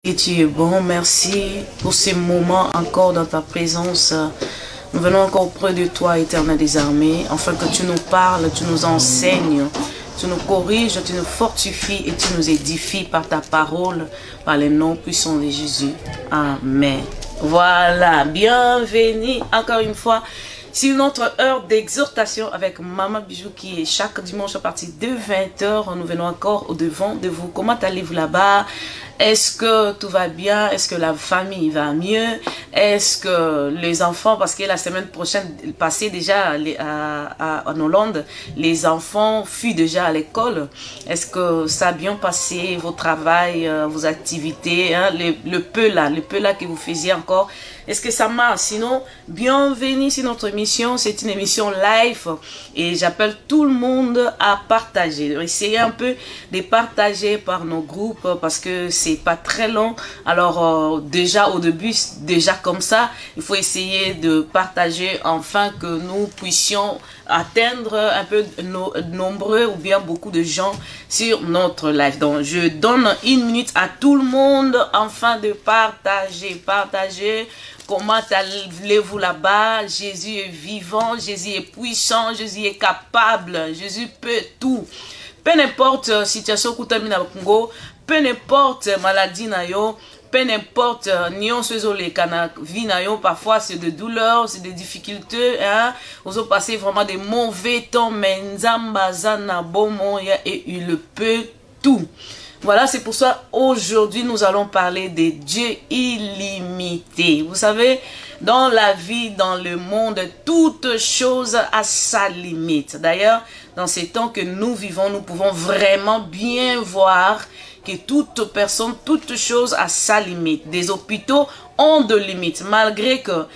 Et tu es bon, merci pour ces moments encore dans ta présence. Nous venons encore près de toi, Éternel des armées, afin que tu nous parles, tu nous enseignes, tu nous corriges, tu nous fortifies et tu nous édifies par ta parole, par les noms puissants de Jésus. Amen. Voilà, bienvenue encore une fois. C'est notre heure d'exhortation avec Maman Bijou qui est chaque dimanche à partir de 20h. Nous venons encore au devant de vous. Comment allez-vous là-bas? Est-ce que tout va bien? Est-ce que la famille va mieux? Est-ce que les enfants, parce que la semaine prochaine, passée déjà en Hollande, les enfants fuient déjà à l'école. Est-ce que ça a bien passé, vos travails, vos activités, hein, le peu là que vous faisiez encore? Est-ce que ça marche? Sinon, bienvenue sur notre émission. C'est une émission live et j'appelle tout le monde à partager. Essayez un peu de partager par nos groupes parce que c'est pas très long. Alors, déjà au début, déjà comme ça, il faut essayer de partager afin que nous puissions atteindre un peu nombreux ou bien beaucoup de gens sur notre live. Donc, je donne une minute à tout le monde afin de partager. Comment allez-vous là-bas? Jésus est vivant, Jésus est puissant, Jésus est capable, Jésus peut tout. Peu n'importe situation kutamina Congo, peu n'importe maladie na yo, peu n'importe nion sezole kana vie na yo, parfois c'est de douleurs, c'est des difficultés, hein. Vous avez passé vraiment des mauvais temps, mais nzamba zana bomo et il peut tout. Voilà, c'est pour ça aujourd'hui nous allons parler des dieux illimités. Vous savez, dans la vie, dans le monde, toute chose a sa limite. D'ailleurs, dans ces temps que nous vivons, nous pouvons vraiment bien voir que toute personne, toute chose a sa limite. Des hôpitaux ont de limites, malgré que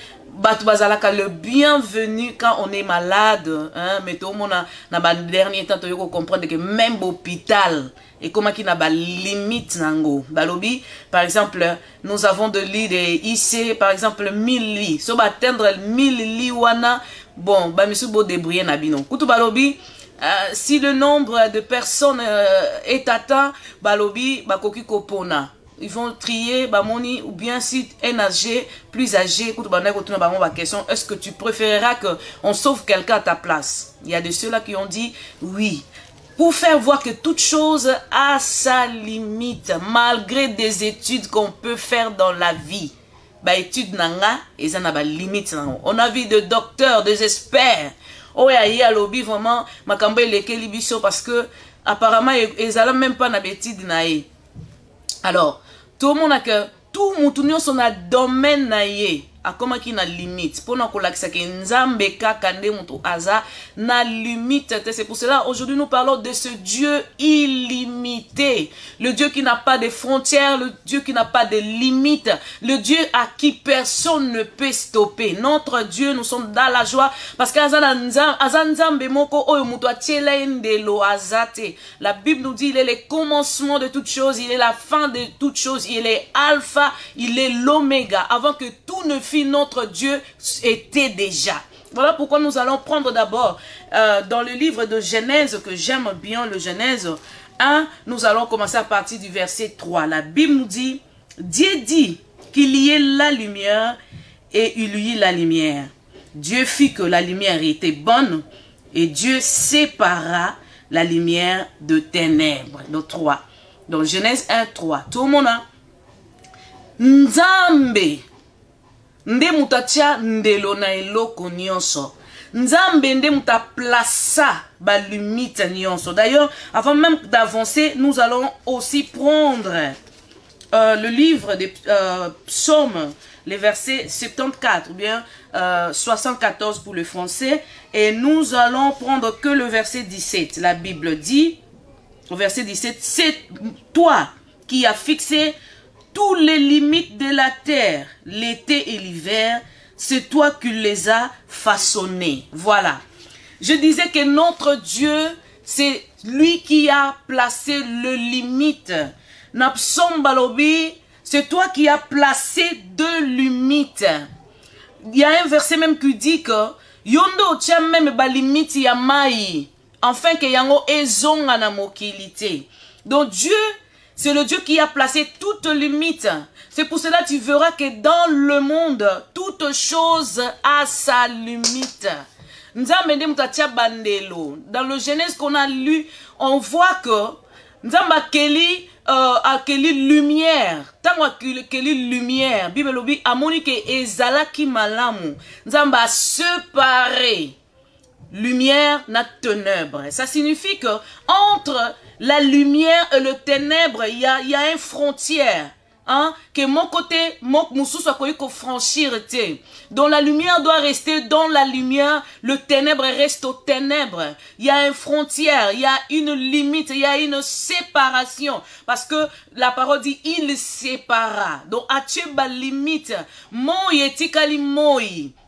le bienvenu quand on est malade, hein, mais tout le monde a dernier temps de comprendre que même l'hôpital et comment qu'il n'a pas limite nango. Balobi, par exemple, nous avons de lits de IC, par exemple 1000 lits. Si on va atteindre 1000 lits wana, bon, bah monsieur beau débrouiller nabino. Koutou balobi, si le nombre de personnes est atteint, balobi, bakoki kopona. Ils vont trier bamoni ou bien si un âgé plus âgé, question, est-ce que tu préféreras qu'on sauve quelqu'un à ta place? Il y a de ceux-là qui ont dit oui. Pour faire voir que toute chose a sa limite, malgré des études qu'on peut faire dans la vie. Bah études nanga, et ça n'a pas limite. On a vu de docteurs, des experts. Oh y a lobby vraiment, makambe leke libiso parce que apparemment ils n'ont même pas d'habitude naïe. Alors, tout le monde a que tout le monde son a domaine naïe. A comment qui na limite pour nous que nzambe kakande mutu aza na limite. C'est pour cela aujourd'hui nous parlons de ce Dieu illimité, le Dieu qui n'a pas de frontières, le Dieu qui n'a pas de limites, le Dieu à qui personne ne peut stopper. Notre Dieu, nous sommes dans la joie parce que la Bible nous dit il est le commencement de toutes choses, il est la fin de toutes choses, il est alpha, il est l'oméga, avant que tout ne notre Dieu était déjà. Voilà pourquoi nous allons prendre d'abord dans le livre de Genèse, que j'aime bien, le Genèse 1, nous allons commencer à partir du verset 3. La Bible nous dit, Dieu dit qu'il y ait la lumière et il y eut la lumière. Dieu fit que la lumière était bonne et Dieu sépara la lumière de ténèbres. Donc 3. Donc Genèse 1, 3. Tout le monde a Nzambe. Nde mutatia ndelo na eloko nyonso. Nzambe nde muta plaça ba limite nyonso. D'ailleurs, avant même d'avancer, nous allons aussi prendre le livre des psaumes, les versets 74 ou bien 74 pour le français. Et nous allons prendre que le verset 17. La Bible dit, au verset 17, c'est toi qui as fixé tous les limites de la terre, l'été et l'hiver, c'est toi qui les as façonnés. Voilà. Je disais que notre Dieu, c'est lui qui a placé le limite. Napsom balobi, c'est toi qui as placé deux limites. Il y a un verset même qui dit que yondo tient même ba limite ya mai, enfin que yango ezonga na mokilité. Donc Dieu C'est le Dieu qui a placé toutes limites. C'est pour cela que tu verras que dans le monde, toute chose a sa limite. Dans le Genèse qu'on a lu, on voit que Nzamba a quelle lumière, tango quelle lumière, Bible lobi amoni ke ezalaki malamu, Nzamba séparé lumière na ténèbre. Ça signifie que entre la lumière et le ténèbre, il y a une frontière. Hein, que mon côté, mon moussou soit connu qu'on franchir. Donc la lumière doit rester dans la lumière, le ténèbre reste aux ténèbres. Il y a une frontière, il y a une limite, il y a une séparation. Parce que la parole dit, il sépara. Donc, à ba limite, mon yetikali moi.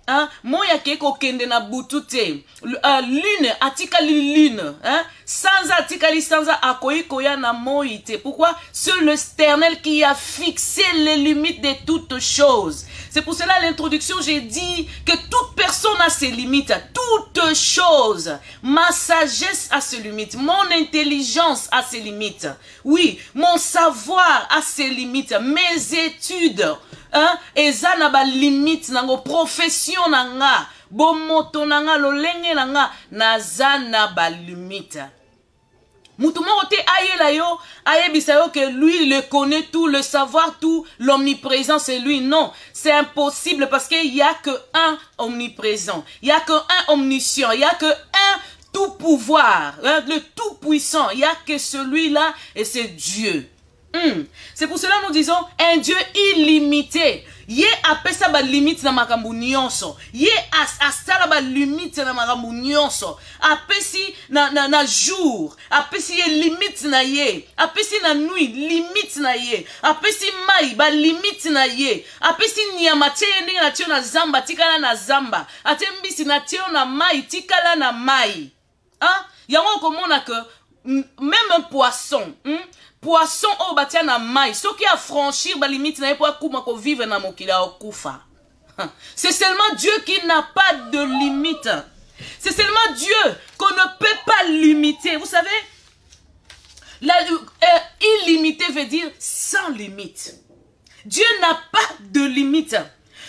Hein? Moya keko kende na butute lune atikali lune hein? Sanza atikali sanza akoyi koya na moite. Pourquoi? C'est l'Éternel qui a fixé les limites de toutes choses. C'est pour cela l'introduction j'ai dit que toute personne a ses limites, toute chose. Ma sagesse a ses limites, mon intelligence a ses limites. Oui, mon savoir a ses limites, mes études hein, eza na ba limite nango profession nanga bomoto nanga lolenge nanga naza na ba limite. Mutu moko te ayela yo ayebisa yo que lui le connaît tout, le savoir tout, l'omniprésent c'est lui. Non, c'est impossible parce qu'il y a que un omniprésent, il y a que un omniscient, il y a que un tout pouvoir, hein, le tout puissant, il y a que celui-là et c'est Dieu. C'est pour cela que nous disons un Dieu illimité. Yé apesa ba limite na makambu nyonso. Yé asala ba limite na makambu nyonso. Apesi na jour. Apesi ye limite na ye. Apesi na nuit limite na ye. Apesi mai ba limite na ye. Apesi nyama tie ndenge na tio na zamba tikala na zamba. Atembisi na tio na mai tikala na mai. Hein? Yango komona que même un poisson, poisson au batia na mai, ceux qui a franchi ba limite na pour ko vivre na mokila okufa. C'est seulement Dieu qui n'a pas de limite. C'est seulement Dieu qu'on ne peut pas limiter. Vous savez, illimité veut dire sans limite. Dieu n'a pas de limite.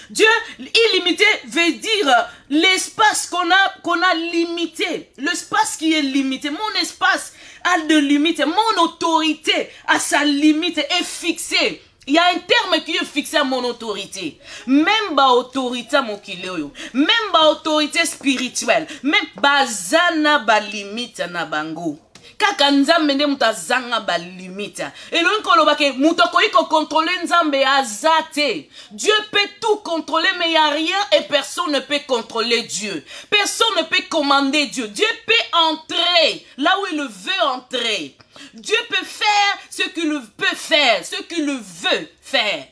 Dieu illimité veut dire l'espace qu'on a limité. L'espace qui est limité. Mon espace a de limites. Mon autorité a sa limite est fixée. Il y a un terme qui est fixé à mon autorité. Même ba autorité mon kiloyo. Même ba autorité spirituelle. Même bazana ba limite na bango. Kaka nzambe nde mutazanga ba limite. Et le nkoloba ke mutoko iko contrôler nzambe azate. Dieu peut tout contrôler mais il n'y a rien et personne ne peut contrôler Dieu. Personne ne peut commander Dieu. Dieu peut entrer là où il veut entrer. Dieu peut faire ce qu'il peut faire, ce qu'il veut faire.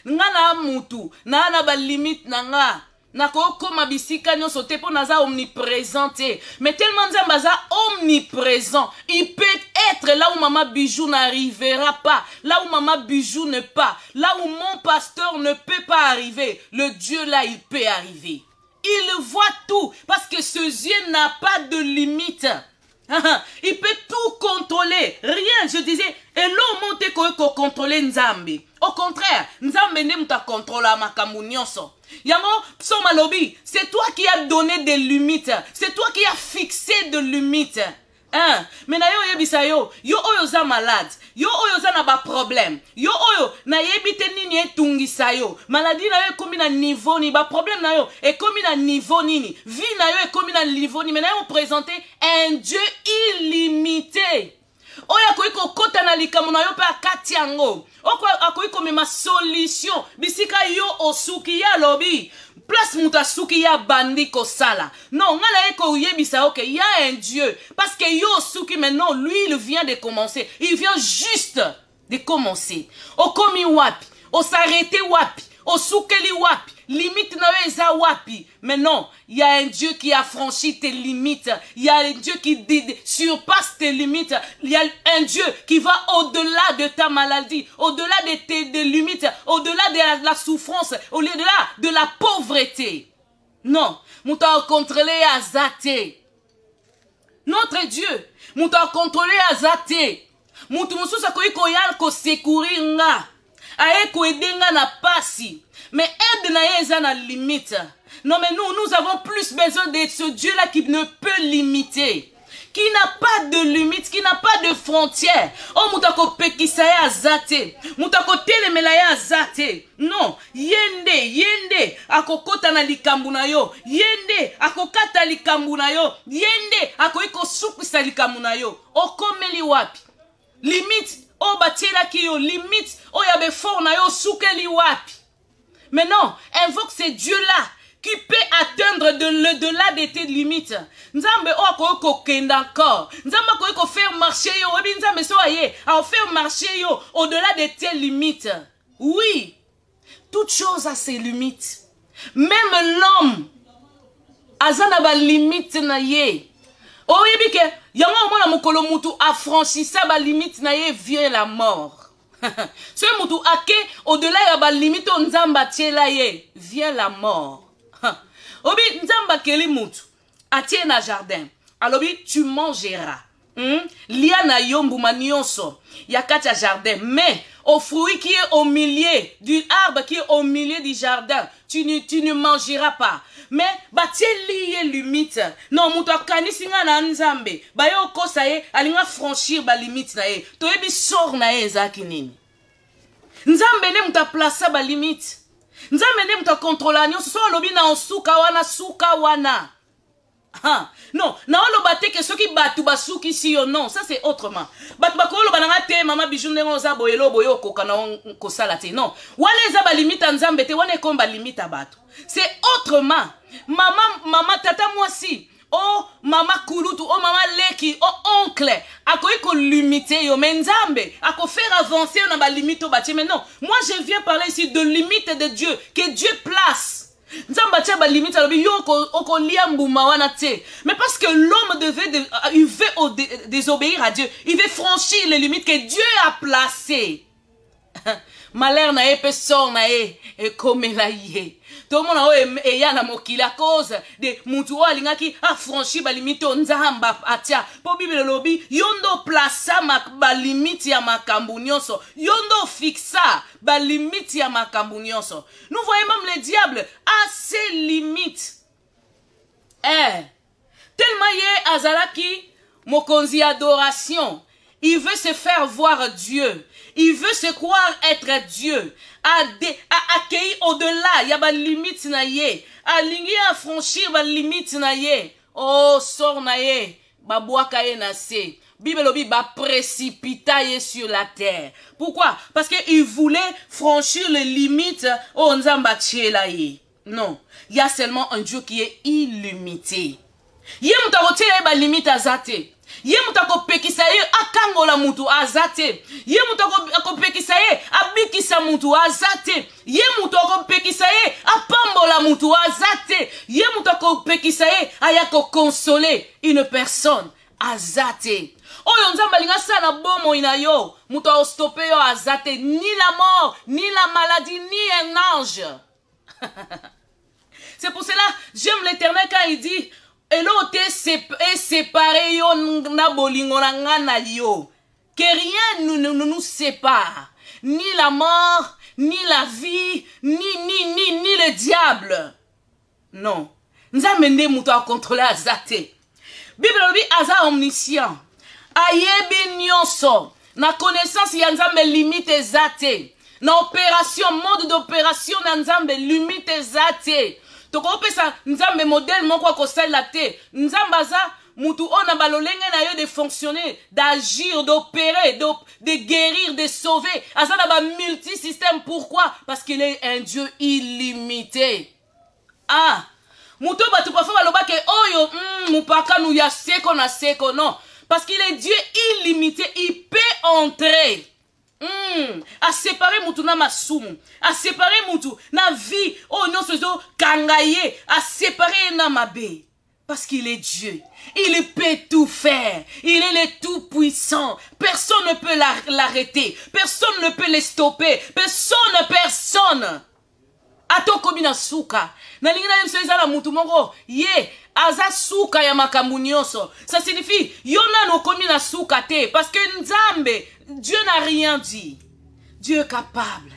Ngana mutu, na ba limite nanga. Nako koma bisika nyo sote po naza omniprésente. Mais tellement nzambaza omniprésent. Il peut être là où maman bijou n'arrivera pas. Là où maman bijou ne pas. Là où mon pasteur ne peut pas arriver. Le Dieu là, il peut arriver. Il voit tout. Parce que ce Dieu n'a pas de limite. Il peut tout contrôler. Rien, je disais. Et l'homme monte ko contrôler Nzambi. Au contraire, Nzambe ne muta contrôle makambu nyonso. Yango, psoma lobi, c'est toi qui as donné des limites. C'est toi qui as fixé des limites. Hein? Mais na yo yebisa yo oyo za malade, yo oyo za na ba problème, yo oyo na yebite nini etungisa yo, maladie na yo ekomi na niveau ni ba problème na yo ekomi na niveau nini, vie na yo ekomi na niveau ni, mais na yo présenter un Dieu illimité. Oya koiko kota na likambo na yo pe akati yango. Akoiko mema solution. Bisika yo osuki ya lobi. Place muta suki ya bandi ko sala. Non, ngala eko yebisa ok, il y a un Dieu. Parce que yo suki maintenant, lui il vient de commencer. Il vient juste de commencer. Okomi wapi, osarete wapi, osukeli wapi. Limite na eza wapi. Mais non, il y a un Dieu qui a franchi tes limites. Il y a un Dieu qui surpasse tes limites. Il y a un Dieu qui va au-delà de ta maladie, au-delà de tes limites, au-delà de la souffrance, au-delà de la pauvreté. Non, mouta contrôlé à zate. Notre Dieu, mouta contrôlé à zate. mutu mususu akoki koya kosekuri nga. Aye koede nga na pasi. Mais aide na ye eza na limite. Non mais nous avons plus besoin de ce Dieu-là qui ne peut limiter. Qui n'a pas de limite, qui n'a pas de frontières. Oh, moutako pekisa ya azate. Moutako telemela ya azate. Non, yende, akokota na likambu na yo. Yende, akokata likambu na yo. Yende, akoiko supisa likambu na yo. Okomeli wapi. Limite, oh batela ki yo. Limite, oh yabe fort na yo, soukeli wapi. Mais non, invoque ce Dieu-là qui peut atteindre de l'au-delà de tes limites. Nzambe o akoki kokenda encore. Nzambe akoki faire marcher yo. Obi nzambe so aye, a faire marcher yo au-delà de tes limites. Oui, toute chose a ses limites. Même l'homme azana ba limite na ye. Oyebi ke yango mona mokolo mutu affranchissa ba limite na ye vient la mort. Ce mutu ake au-delà ya ba limite nzamba tiela ye vient la mort. Obi nzamba keli mutu atie na jardin. Alobi tu mangeras. Lia na yombu manionso ya kati ya jardin. Mais au fruit qui est au milieu du arbre qui est au milieu du jardin, tu ne mangeras pas. Mais batie liye limite. Non mutu akanisi nga na nzambe. Ba yo kosa ye alinga franchir ba limite na ye. To yebi sor na ye ezaki nini. Nzambe ne muta placer ba limite. Nzambe ne muta contrôler nyonso so lobi na osuka wana. Non, na oloba te que ceux qui batu basuki si yo non, ça c'est autrement. Batu bakolo bananga te mama bijou ndenge za boyelo boyo koka na kosala te. Non, wale za ba limite nzambe te wane komba limite batu. C'est autrement. Mama tata moi si. Oh mama kulutu, oh mama leki, oh oncle, akoki ko limiter yo menzambe, ako faire avancer on a ba limite bâti. Mais non, moi je viens parler ici de limite de Dieu que Dieu place. Nzamba tia ba limite alobi yo ko lia mbuma wana te. Mais parce que l'homme il veut désobéir à Dieu, il veut franchir les limites que Dieu a placées. Malheur na ye pe sort na ye e komela ye. Tout le monde a ya na mokili à cause de mutu o alingaki a franchi ba limite nzamba atia. Po Bible lobi yondo plaça ba limite ya makambu nyonso. Yondo fixa ba limite ya makambu nyonso. Nous voyons même le diable a ses limites. Tellement ye azalaki mokonzi adoration. Il veut se faire voir Dieu. Il veut se croire être Dieu. À accueillir au-delà. Il y a des limites na ye. A lingi à franchir des limites na ye. Oh, sort na ye. Ba boaka ye na se. Bible obi ba précipita ye sur la terre. Pourquoi? Parce qu'il voulait franchir les limites. Oh, nzamba tchela ye. Non. Il y a seulement un Dieu qui est illimité. Ye mutakote ye ba limite azate. Ye mutako pekisa ye akangola mutu azate. Ye mutako pekisa ye abikisa mutu azate. Ye mutako pekisa ye apambola mutu azate. Ye mutako pekisa ye ayako consoler une personne azate. Oyo nzamba linga sana bomo ina yo. Mutu stopper yo azate. Ni la mort, ni la maladie, ni un ange. C'est pour cela j'aime l'Éternel quand il dit et l'autre est séparé yo na bolingo na ngana yo. Que rien ne nous sépare. Ni la mort, ni la vie, ni le diable. Non. Nzambe nde mutu a contrôler azate. Bible lobi aza omniscient. Ayebi nyonso. Na connaissance ya nzambe limite zate. Na opération, mode d'opération na nzambe limite zate. Toko pesa nzambe modèle moko akosala te. Nzamba za mutu ona balolenge na yo de fonctionner, d'agir, d'opérer, de guérir, de sauver. Azana ba multisystème. Pourquoi? Parce qu'il est un Dieu illimité. Ah, mutu batu pa fa baloba ke oyo mupaka nu ya seko na seko non. Parce qu'il est Dieu illimité, il peut entrer. A séparer mutu na masumu, a séparer mutu na vie, oh non sozo kangaye, a séparer na mabe. Parce qu'il est Dieu, il peut tout faire, il est le tout puissant. Personne ne peut l'arrêter, personne ne peut le stopper, personne. Ato komina suka, na lingina yemso ezala mutu moko, ye, aza suka ya makambu nyonso. Ça signifie, yona no komina suka te, parce que nzambe, Dieu n'a rien dit. Dieu est capable.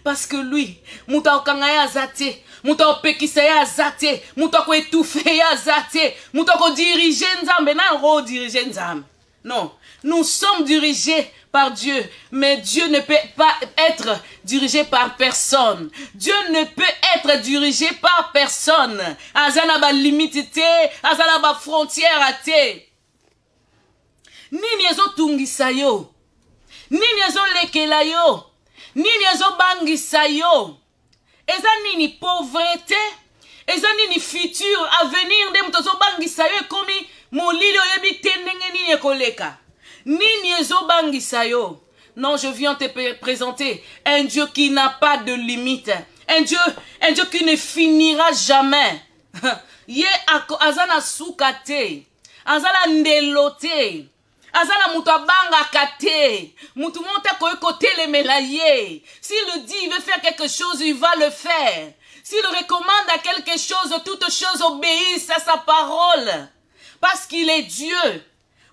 Parce que lui, muta okangaya zate, muta opekisaya zate, muta ko étouffer zate, muta ko diriger nzambe na ro diriger nzambe. Non, nous sommes dirigés par Dieu, mais Dieu ne peut pas être dirigé par personne. Dieu ne peut être dirigé par personne. Azana ba limite te, azana ba frontière te. Nini ezo tungisa yo, nini ezo lekela yo, nini ezo bangisa yo. Eza nini pauvreté, eza nini futur, avenir de mutozo bangisa yo komi molili oyebi tendenge nini ekoleka. Nini ezo bangisa yo. Non, je viens te présenter un Dieu qui n'a pas de limite. Un Dieu qui ne finira jamais. Ye azana sukate, azana ndelote. Azana mutu abanga kate, mutu monte kote le melaye. S'il le dit, il veut faire quelque chose, il va le faire. S'il recommande à quelque chose, toute chose obéisse à sa parole. Parce qu'il est Dieu.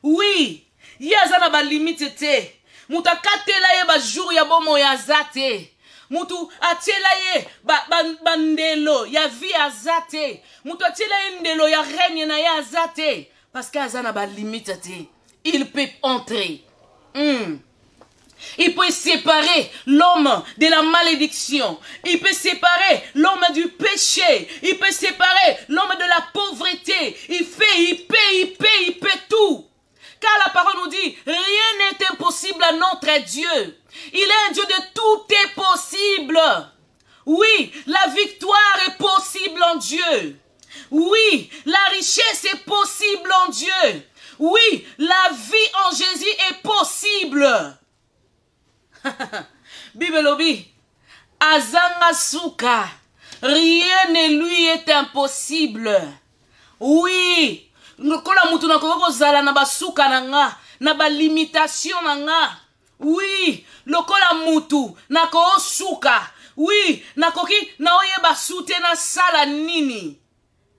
Oui, yazana ba limite te. Mutu akatela ye ba jour ya bomo ya zate. Mutu atela ye ba ndelo ya vie azate. Mutu atela ye ndelo ya règne na ya azate. Parce que azana ba limite te. Il peut entrer. Il peut séparer l'homme de la malédiction. Il peut séparer l'homme du péché. Il peut séparer l'homme de la pauvreté. Il peut tout. Car la parole nous dit, rien n'est impossible à notre Dieu. Il est un Dieu de tout est possible. Oui, la victoire est possible en Dieu. Oui, la richesse est possible en Dieu. Oui, la vie en Jésus est possible. Bibelobi, azanga suka, rien ne lui est impossible. Oui, kola mutu na koko zala na basuka na nga, na ba limitation na nga. Oui, lokola mutu na ko suka. Oui, na koki na oye basute na sala nini.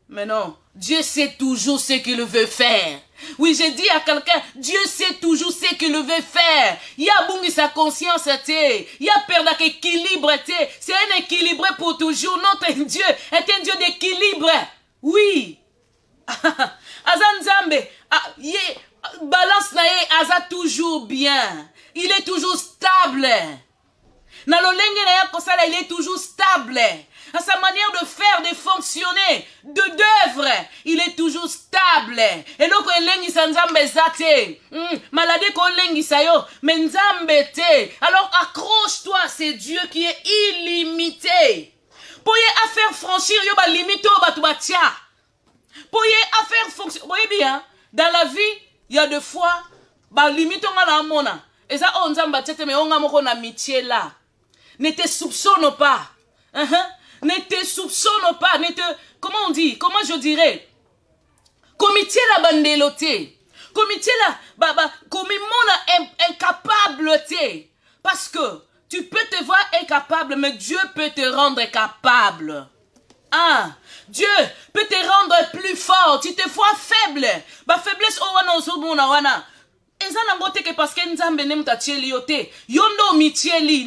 Mais non, Dieu sait toujours ce qu'il veut faire. Oui, j'ai dit à quelqu'un, Dieu sait toujours ce qu'il veut faire. Il y a bungi sa conscience, il y a perdre d'équilibre, c'est un équilibre pour toujours. Notre Dieu est un Dieu d'équilibre. Oui. Azan Zambe, balance na ye, aza toujours bien. Il est toujours stable. Na lolenge na ya kosala, il est toujours stable. À sa manière de faire, de fonctionner, d'œuvre, il est toujours stable. Et donc, elengi sa nzambe zate. Maladie ko elengi sa yo, mais nzambe te. Alors, accroche-toi, c'est Dieu qui est illimité. Pour y faire franchir, yo ba limite au batu batia. Pour y faire fonctionner, vous voyez bien, dans la vie, il y a des fois, ba limite on a la mona. Et ça, on nzambe tete, mais on a mon amitié là. Ne te soupçonne pas. Ne te soupçonne pas, comment on dit, comment je dirais, comité la bandeloté, comité la, comité incapable, parce que tu peux te voir incapable, mais Dieu peut te rendre capable. Dieu peut te rendre plus fort, tu te vois faible, faiblesse wana. Parce que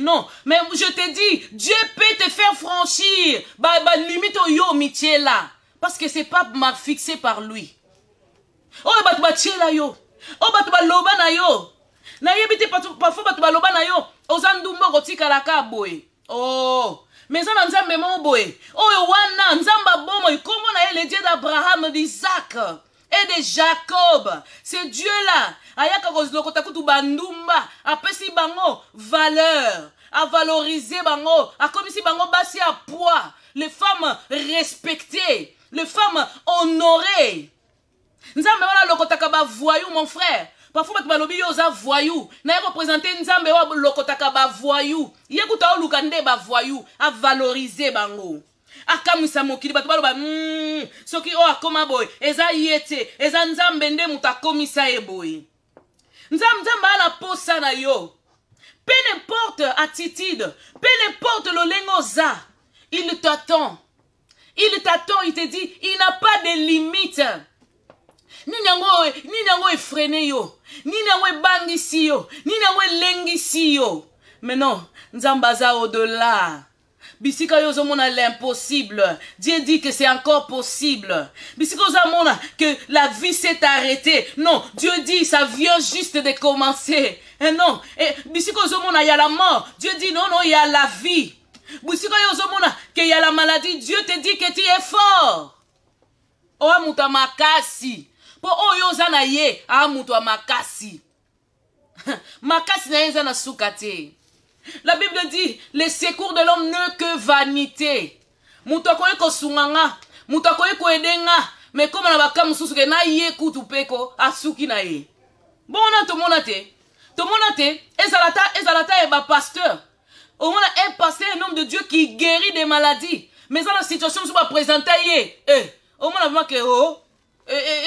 non, mais je te dis, Dieu peut te faire franchir limite yo mitié là, parce que c'est pas fixé par lui. Oh bat yo, oh bat loba na yo, na yebite parfois bat loba na yo, ozandumbo kotika la kaboy. Oh, mais ça nzambe mon boy. Oh wana nzamba bomo, comment na le Dieu d'Abraham, d'Isaac et de Jacob. C'est Dieu là. Ayaka kozlokota kutu bandumba, apesi bango valeur, à valoriser bango, a comme si bango basi à poids, les femmes respectées, les femmes honorées. Nzambe wana lokotaka ba voyou mon frère. Parfois tu balobi yo za voyou, na représenter nzambe wa lokotaka ba voyou. Yekuta olukande ba voyou, à valoriser bango. Akamisa mokili batu baloba soki o akoma boy eza yete eza nzambe nde mutakomisa e boy. Nzambe ana posa na yo. Peu n'importe attitude, peu n'importe le lengoza, il t'attend. Il t'attend, il te dit, il n'a pas de limite. Ni nango effréné yo. Ni nango bangisi yo. Ni nango lengisi yo. Mais non, Nzambaza au-delà. Bisika yo zomona l'impossible. Dieu dit que c'est encore possible. Bisika yo zomona que la vie s'est arrêtée. Non, Dieu dit ça vient juste de commencer. Et non, bisika yo zomona il y a la mort. Dieu dit non, il y a la vie. Bisika yo zomona que il y a la maladie. Dieu te dit que tu es fort. Oa muta makasi. Po oyo zana ye, a muta makasi. Makasi na yeza na sukate. La Bible dit, les secours de l'homme ne que vanité. Mutakoye ko sunganga, mutakoye ko edenga, mais comme na baka mususu ke na ye kutu peko asuki na ye. Bon on a to monate, ezalata e ba pasteur. Au moins un pasteur, un homme de Dieu qui guérit des maladies. Mais dans la situation où va présenter ye, au moins avant que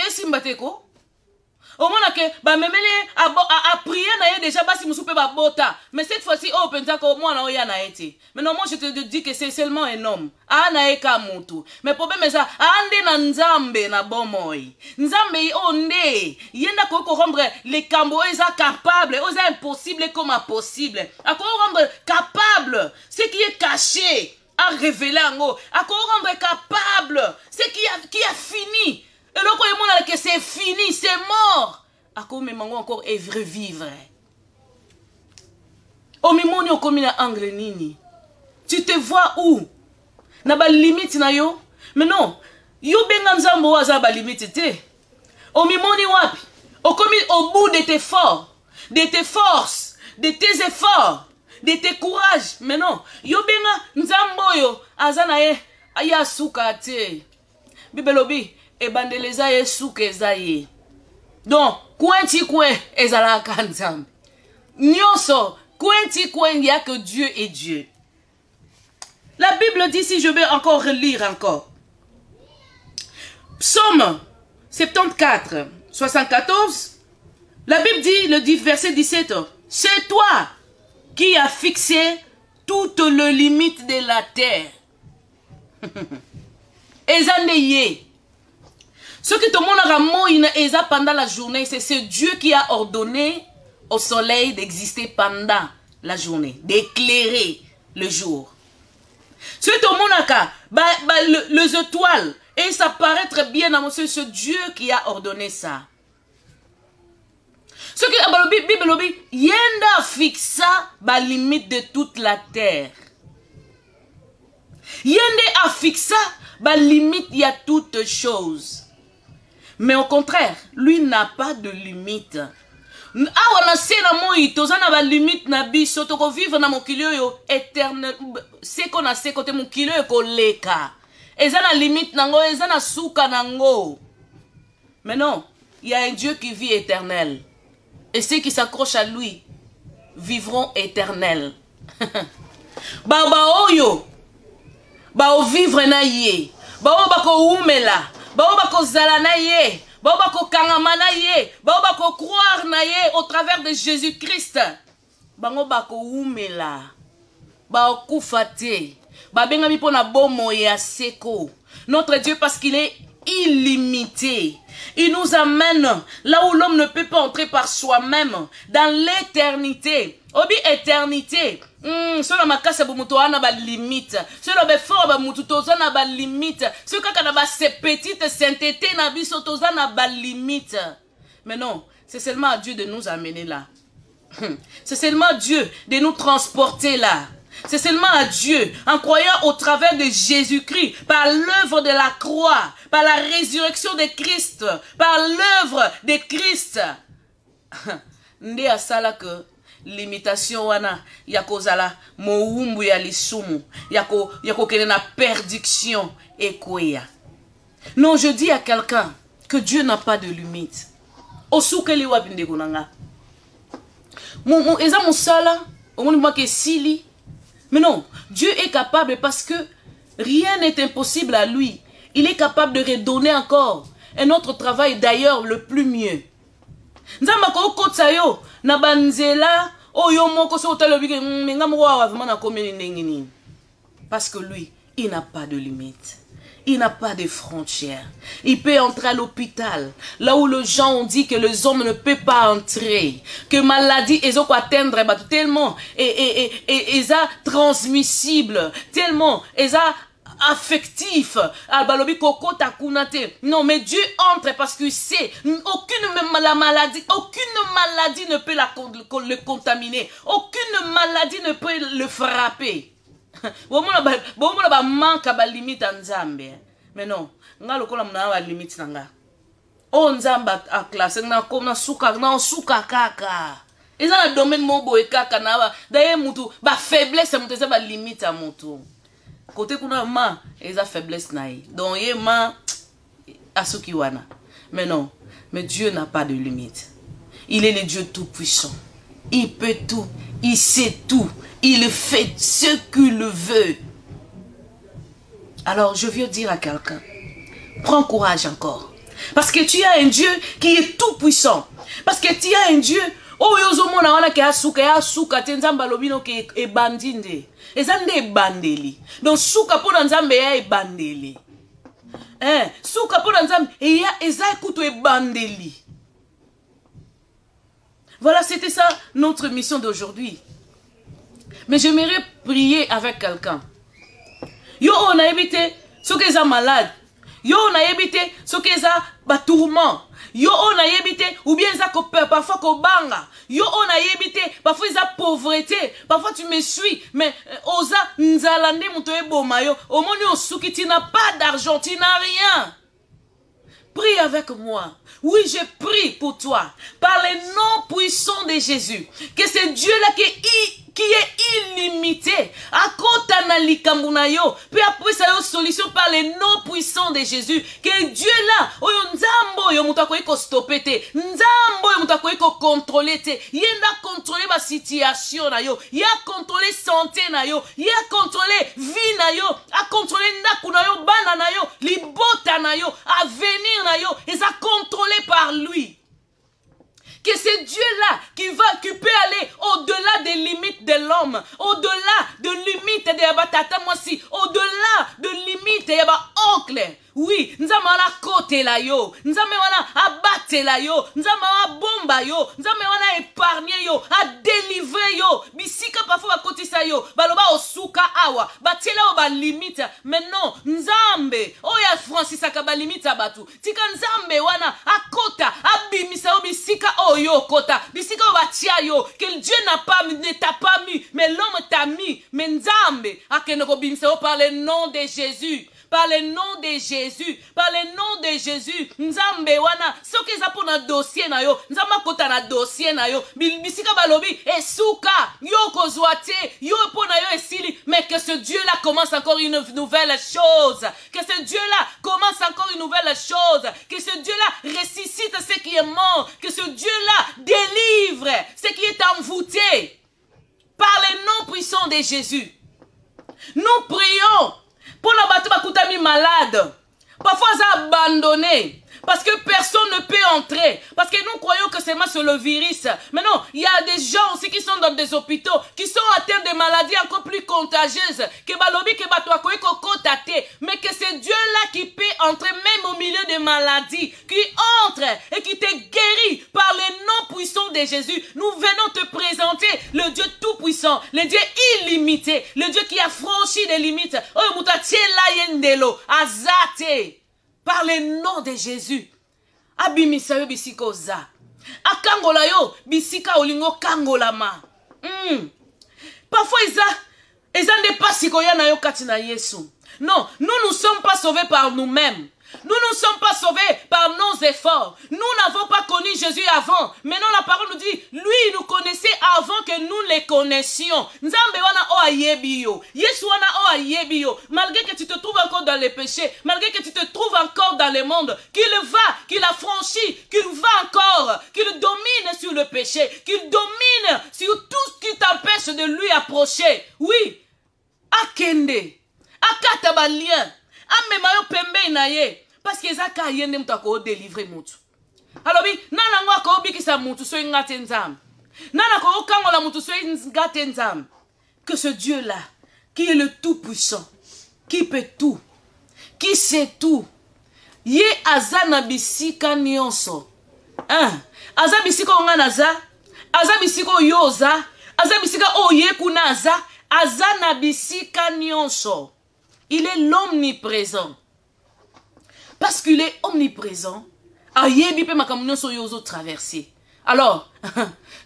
simbateko. Au moins que ba memele a prier na ye déjà basi musupe ba bota. Mais cette fois-ci oh penza ko moi na oya na ete. Mais non moi je te dis que c'est seulement un homme. A na eka mutu. Mais problème ça ande na nzambe na bomoy. Nzambe onde yenda ko rendre les cambo eza capable, oza impossible comme impossible. A ko rendre capable ce qui est caché à révéler en haut. A ko rendre capable ce qui a fini. Et là, quand que c'est fini, c'est mort. À quoi même encore revivre. Au moment où on a angle nini. Tu te vois où? Na ba limite na yo. Mais non, yo benga nzambo waza ba limite te. Au moment où wapi? Au bout de tes forces, de tes forces, de tes efforts, de tes courages. Mais non, yo benga nzambo yo azana ye aya suka te. Bibelobi et bandeleza yesu kezaye. Donc, kwenti kwen ezala kanzam. Nyoso, kwenti kwen y a que Dieu est Dieu. La Bible dit, si je vais encore relire encore. Psaume 74, 74. La Bible dit, le verset 17. C'est toi qui as fixé toutes les limites de la terre. Ezaneye. Ce que tout le monde a moïna pendant la journée, c'est Dieu qui a ordonné au soleil d'exister pendant la journée, d'éclairer le jour. Ce que tout le monde a les étoiles, et ça paraît très bien à monsieur, c'est Dieu qui a ordonné ça. Ce que la Bible dit, yenda fixa la limite de toute la terre. Yende a fixa la limite, il y a toutes choses. Mais au contraire, lui n'a pas de limite. Ah, on a c'est la moi, tous on a la limite na biso, to ko vivre na mokilio yo éternel. C'est qu'on a c'est côté mokilio ko leka. Eza na limite nango, eza na suka nango. Mais non, il y a un Dieu qui vit éternel. Et ceux qui s'accrochent à lui vivront éternel. Ba oyo. Ba o vivre na ye. Ba o ba ko umela. Baoba ko zala na ye, baoba ko kangama na ye, baoba ko croire na ye au travers de Jésus-Christ. Baoba ko umela, ba okufate, ba benga mi pona bomo ya seko. Notre Dieu parce qu'il est illimité. Il nous amène là où l'homme ne peut pas entrer par soi-même, dans l'éternité. Obi éternité. Cela m'a cassé pour muto ana ba limite. Cela be fort ba muto tozana ba limite. Ce kaka na ba ces petites sainteté na biso tozana ba limite. Mais non, c'est seulement à Dieu de nous amener là. C'est seulement à Dieu de nous transporter là. C'est seulement à Dieu, en croyant au travers de Jésus-Christ, par l'œuvre de la croix, par la résurrection de Christ, par l'œuvre de Christ. Nde asala que limitation wana yakozala moumbu ya lisumu, yako kene na perdiction ekoya. Non, je dis à quelqu'un que Dieu n'a pas de limite. Osukeli wabinde konanga. Eza musala, omoni moi ke sili. Mais non, Dieu est capable parce que rien n'est impossible à lui. Il est capable de redonner encore un autre travail, d'ailleurs le plus mieux. Parce que lui, il n'a pas de limite. Il n'a pas de frontières. Il peut entrer à l'hôpital, là où les gens ont dit que les hommes ne peuvent pas entrer, que maladie, ils ont quoi atteindre, tellement, et transmissible, tellement, affectif. Non, mais Dieu entre parce qu'il sait, aucune maladie ne peut le contaminer, aucune maladie ne peut le frapper. Mais non, nga lokola mna wa limite nanga. O nzamba a classe na ko na suka kaka. Eza na domaine mobo e kaka na ba daye mutu ba faiblesse mutu eza ba limite a mutu. Côté kuna ma eza faiblesse na ye. Donc ye ma asuki wana. Mais non, mais Dieu n'a pas de limite. Il est le Dieu tout puissant. Il peut tout, il sait tout. Il fait ce qu'il veut. Alors, je veux dire à quelqu'un, prends courage encore. Parce que tu as un Dieu qui est tout puissant. Parce que tu as un Dieu, oh, yozomona wana ke asuka, tenzamba lobino ke ebandinde. Ezande ebandeli. Donc, suka pona nzambe ya ebandeli. Suka pona nzambe, eza ekuto ebandeli. Voilà, c'était ça notre mission d'aujourd'hui. Mais j'aimerais prier avec quelqu'un. Yo, on a évité ceux qui sont malades. Yo, on a évité ceux qui sont tourment. Yo, on a évité, ou bien ça parfois qu'on banga. Yo, on a évité, parfois ça pauvreté. Parfois tu me suis, mais osa nzalande mutoe bomayo. Au moins, tu n'as pas d'argent, tu n'as rien. Prie avec moi. Oui, je prie pour toi. Par les noms puissants de Jésus. Que ce Dieu-là qui est illimité. À côté de puis après ça, une solution par les noms puissants de Jésus. Que Dieu-là, Nzambo yo mutako iko stopper te. Nzambo yo mutako iko contrôler te. Yenda contrôler ma situation na yo. Ya contrôler santé na yo. Ya contrôler vie na yo. A contrôler ndaku na yo, bana na yo, libota na yo, avenir na yo. Et ça contrôlé par lui. Que c'est Dieu-là qui peut aller au-delà des limites de l'homme, au-delà de limites de Yabatata Mwasi, au-delà de limites de Yabaoncle. Oui, nzama wana kote la yo, nzama wana abate la yo, nzama wana bomba yo, nzama wana épargner yo, a délivrer yo, bisika parfois bakotisa yo, baloba osuka awa, batela o ba limite, mais non, nzambe, oya Francis akaba limite abatu, tika nzambe wana akota, abimisa yo bisika oyo kota, bisika o batia yo, que Dieu ne t'a pas mis, mais l'homme t'a mis, mais nzambe, akenoko bimisa yo par le nom de Jésus. Par le nom de Jésus, par le nom de Jésus, nzambe wana, soki za po na dossier na yo, nzamba kota na dossier na yo, bisika balobi, esuka, yo kozwate, yo po na yo esili, mais que ce Dieu-là commence encore une nouvelle chose, que ce Dieu-là commence encore une nouvelle chose, que ce Dieu-là ressuscite ce qui est mort, que ce Dieu-là délivre ce qui est envoûté, par le nom puissant de Jésus. Nous prions. Pour la bateau malade, parfois ça abandonné. Parce que personne ne peut entrer. Parce que nous croyons que c'est sur le virus. Mais non, il y a des gens aussi qui sont dans des hôpitaux, qui sont atteints de maladies encore plus contagieuses. Mais que c'est Dieu-là qui peut entrer même au milieu des maladies. Qui entre et qui te guérit par les noms puissants de Jésus. Nous venons te présenter le Dieu tout-puissant, le Dieu illimité, le Dieu qui a franchi les limites. Azate. Par le nom de Jésus. Abimisa yo bisika oza. Akangola yo bisika olingo kangola ma. Parfois ils ont des pasikoya na yo katina Yesu. Non, nous ne sommes pas sauvés par nous-mêmes. Nous ne sommes pas sauvés par nos efforts. Nous n'avons pas connu Jésus avant. Maintenant, la parole nous dit, lui, il nous connaissait avant que nous les connaissions. Nzambe wana o ayebi yo. Yesu wana o ayebi yo. Malgré que tu te trouves encore dans les péchés, malgré que tu te trouves encore dans le monde, qu'il a franchi, qu'il va encore, qu'il domine sur le péché, qu'il domine sur tout ce qui t'empêche de lui approcher. Oui. Akende. Akatabalien. Amemayo pembe na ye. Parce que zaka yende mutako délivrer mutu. Alors oui, nana ngwa ko bikisa mutu so ngate nzam. Nana ko kangola mutu so ngate nzam. Que ce Dieu là, qui est le tout puissant, qui peut tout, qui sait tout. Ye aza na bisika nyonso. Aza bisika onga naza. Aza bisika yoza. Aza bisika oye kunaza. Aza na bisika nyonso. Il est l'omniprésent. Parce qu'il est omniprésent. Ayebi pe makambo nyonso yozo traverser. Alors,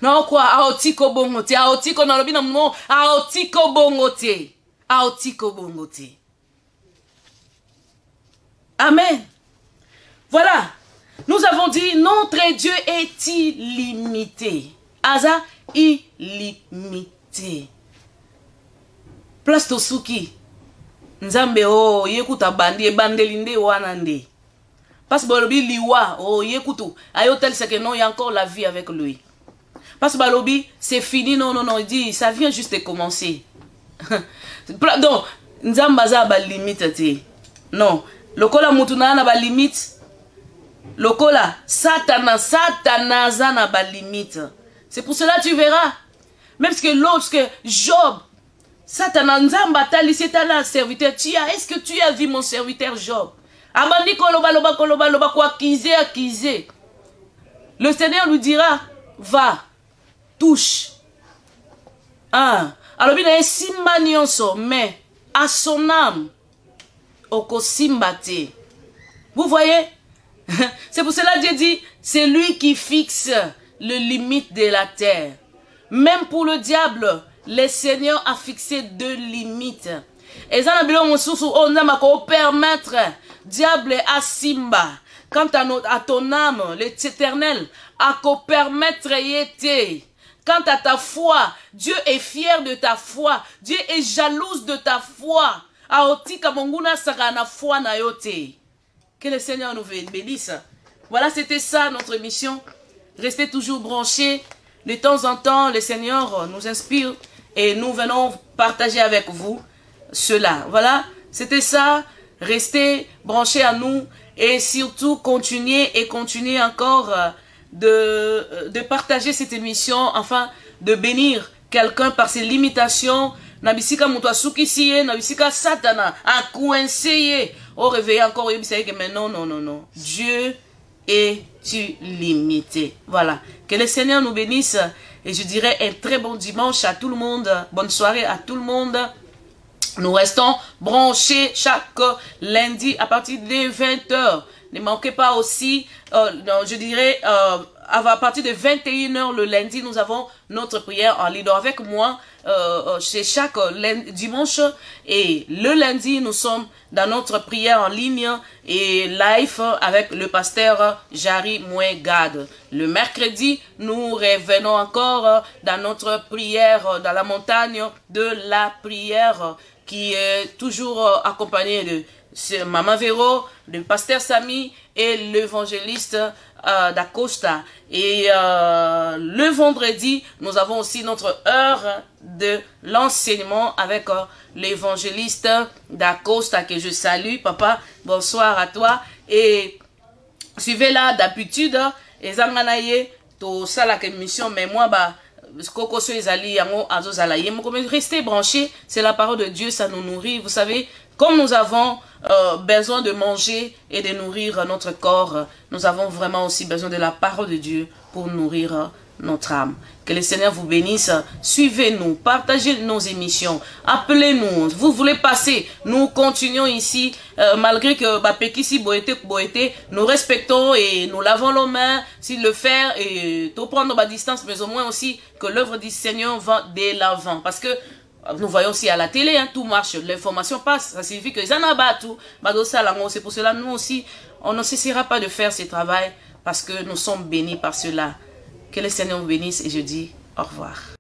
non quoi, aotiko bongote, aotiko na lobi na mo, aotiko bongote. Aotiko bongote. Amen. Voilà. Nous avons dit, notre Dieu est illimité. Aza, illimité. Place Tosuki. Nzambe o yekuta bandi bandelinde wanande. Parce balobi liwa o yekutu. Ayotel c'est que non, il y a encore la vie avec lui. Parce balobi c'est fini, non, il dit ça vient juste de commencer. Donc nzambaza ba limite te. Non, lokola mutuna na ba limite. Lokola satana na ba limite. C'est pour cela tu verras. Même parce que lorsque Job Satan nzamba talisi tala serviteur est-ce que tu as vu mon serviteur Job? Abandi koloba quoi acquiser. Le Seigneur lui dira va touche. Alors bien simba nyonso mais à son âme oko simbate. Vous voyez? C'est pour cela que Dieu dit c'est lui qui fixe le limite de la terre. Même pour le diable, le Seigneur a fixé 2 limites. Et ça on a permettre diable à Simba. Quant à ton âme, l'Éternel a permettre yété. Quant à ta foi, Dieu est fier de ta foi. Dieu est jalouse de ta foi. Aotika monguna sakana foi na yote. Que le Seigneur nous bénisse. Voilà, c'était ça notre mission. Restez toujours branchés. De temps en temps, le Seigneur nous inspire et nous venons partager avec vous cela. Voilà, c'était ça. Restez branchés à nous et surtout continuez encore de partager cette émission, enfin de bénir quelqu'un par ses limitations. Nabisika mutasuki siye, nabisika satana, a coincé. Au réveil encore, mais non. Dieu est-tu limité? Voilà. Que le Seigneur nous bénisse. Et je dirais un très bon dimanche à tout le monde. Bonne soirée à tout le monde. Nous restons branchés chaque lundi à partir de 20h. Ne manquez pas aussi, je dirais, à partir de 21h le lundi, nous avons notre prière en ligne. Avec moi, c'est chaque dimanche et le lundi, nous sommes dans notre prière en ligne et live avec le pasteur Jari Mouegade. Le mercredi, nous revenons encore dans notre prière dans la montagne de la prière qui est toujours accompagnée de Maman Véro, le pasteur Samy et l'évangéliste d'Acosta. Et le vendredi, nous avons aussi notre heure de l'enseignement avec l'évangéliste d'Acosta que je salue. Papa, bonsoir à toi. Et suivez-la d'habitude. Et Zanganaye, to sala mission, mais moi, restez branchés, c'est la parole de Dieu, ça nous nourrit. Vous savez, comme nous avons besoin de manger et de nourrir notre corps, nous avons vraiment aussi besoin de la parole de Dieu pour nourrir notre âme. Que le Seigneur vous bénisse. Suivez-nous, partagez nos émissions, appelez-nous. Vous voulez passer, nous continuons ici, malgré que Bapekisi Boété, nous respectons et nous lavons nos mains, s'il le faire, et tout prendre ma distance, mais au moins aussi que l'œuvre du Seigneur va de l'avant. Parce que nous voyons aussi à la télé, hein, tout marche, l'information passe, ça signifie que c'est pour cela nous aussi, on ne cessera pas de faire ce travail parce que nous sommes bénis par cela. Que le Seigneur vous bénisse et je dis au revoir.